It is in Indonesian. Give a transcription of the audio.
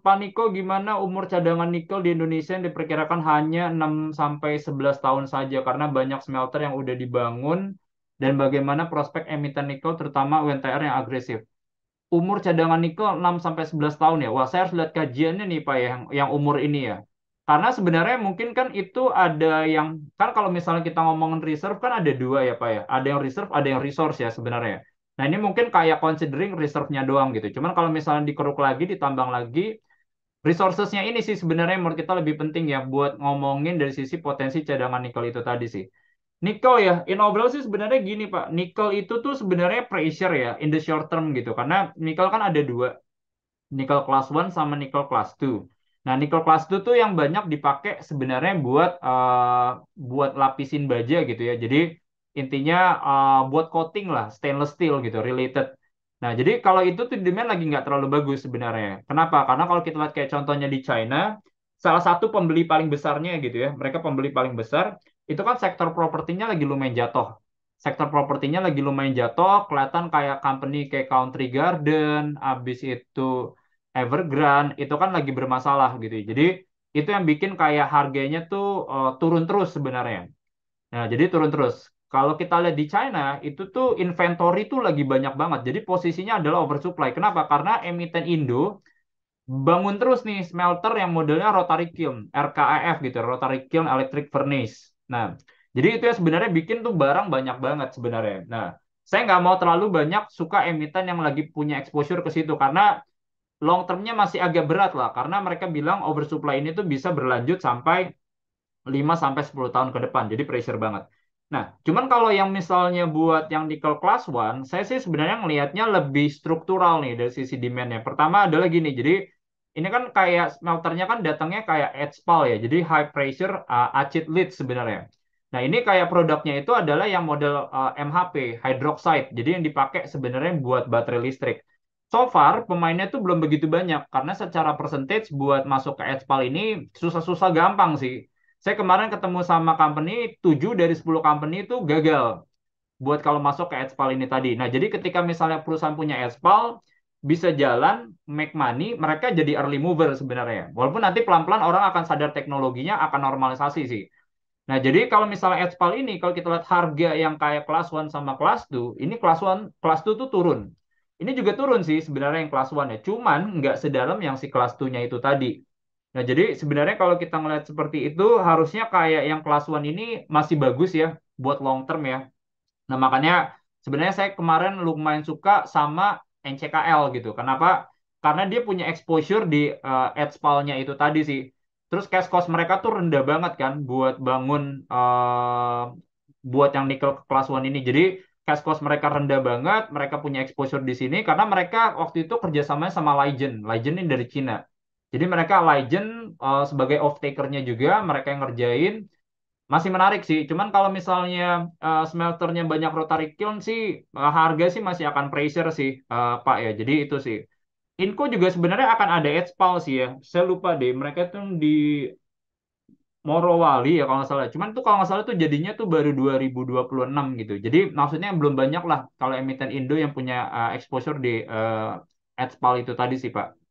Pak Niko, gimana umur cadangan nikel di Indonesia yang diperkirakan hanya 6 sampai 11 tahun saja karena banyak smelter yang udah dibangun dan bagaimana prospek emiten nikel terutama UNTR yang agresif. Umur cadangan nikel 6 sampai 11 tahun ya. Wah, saya harus lihat kajiannya nih Pak ya, yang umur ini ya. Karena sebenarnya mungkin kan itu ada yang kan kalau misalnya kita ngomongin reserve kan ada dua ya Pak ya. Ada yang reserve, ada yang resource ya sebenarnya. Nah, ini mungkin kayak considering reserve-nya doang gitu. Cuman kalau misalnya dikeruk lagi, ditambang lagi, resources-nya ini sih sebenarnya menurut kita lebih penting ya buat ngomongin dari sisi potensi cadangan nikel itu tadi sih. Nikel ya, in overall sih sebenarnya gini Pak, nikel itu tuh sebenarnya pressure ya in the short term gitu. Karena nikel kan ada dua, nikel class 1 sama nikel class 2. Nah, nikel class 2 tuh yang banyak dipakai sebenarnya buat lapisin baja gitu ya. Jadi intinya buat coating lah, stainless steel gitu, related. Nah, jadi kalau itu tuh demand lagi nggak terlalu bagus sebenarnya. Kenapa? Karena kalau kita lihat kayak contohnya di China, salah satu pembeli paling besarnya gitu ya, mereka pembeli paling besar, itu kan sektor propertinya lagi lumayan jatuh. Sektor propertinya lagi lumayan jatuh, kelihatan kayak company kayak Country Garden, habis itu Evergrande, itu kan lagi bermasalah gitu. Jadi itu yang bikin kayak harganya tuh turun terus sebenarnya. Nah, jadi turun terus. Kalau kita lihat di China, itu tuh inventory tuh lagi banyak banget. Jadi posisinya adalah oversupply. Kenapa? Karena emiten Indo bangun terus nih smelter yang modelnya rotary kiln, RKEF gitu, rotary kiln electric furnace. Nah, jadi itu ya sebenarnya bikin tuh barang banyak banget sebenarnya. Nah, saya nggak mau terlalu banyak suka emiten yang lagi punya exposure ke situ karena long termnya masih agak berat lah karena mereka bilang oversupply ini tuh bisa berlanjut sampai 5 sampai 10 tahun ke depan. Jadi pressure banget. Nah, cuman kalau yang misalnya buat yang nickel class 1, saya sih sebenarnya ngelihatnya lebih struktural nih dari sisi demand-nya. Pertama adalah gini, jadi ini kan kayak smelternya kan datangnya kayak HPAL ya, jadi high pressure acid lead sebenarnya. Nah, ini kayak produknya itu adalah yang model MHP, hydroxide. Jadi yang dipakai sebenarnya buat baterai listrik. So far, pemainnya tuh belum begitu banyak karena secara percentage buat masuk ke HPAL ini susah-susah gampang sih. Saya kemarin ketemu sama company, 7 dari 10 company itu gagal buat kalau masuk ke Adspal ini tadi. Nah, jadi ketika misalnya perusahaan punya Adspal, bisa jalan, make money, mereka jadi early mover sebenarnya. Walaupun nanti pelan-pelan orang akan sadar teknologinya akan normalisasi sih. Nah, jadi kalau misalnya Adspal ini, kalau kita lihat harga yang kayak kelas 1 sama kelas 2, ini kelas 1, kelas 2 tuh turun. Ini juga turun sih sebenarnya yang kelas 1 ya. Cuman nggak sedalam yang si kelas 2-nya itu tadi. Nah, jadi sebenarnya kalau kita ngelihat seperti itu, harusnya kayak yang kelas 1 ini masih bagus ya buat long term ya. Nah, makanya sebenarnya saya kemarin lumayan suka sama NCKL gitu. Kenapa? Karena dia punya exposure di Adspal-nya itu tadi sih. Terus cash cost mereka tuh rendah banget kan buat bangun buat yang nikel kelas 1 ini. Jadi cash cost mereka rendah banget, mereka punya exposure di sini karena mereka waktu itu kerjasamanya sama Legend. Legend ini dari Cina. Jadi mereka Legend sebagai off-takernya juga, mereka yang ngerjain. Masih menarik sih. Cuman kalau misalnya smelternya banyak rotary kiln sih, harga sih masih akan pressure sih, Pak ya. Jadi itu sih. Inco juga sebenarnya akan ada Expal sih ya. Saya lupa deh. Mereka tuh di Morowali ya kalau nggak salah. Cuman tuh kalau nggak salah tuh jadinya tuh baru 2026 gitu. Jadi maksudnya belum banyak lah kalau emiten Indo yang punya exposure di Expal itu tadi sih, Pak.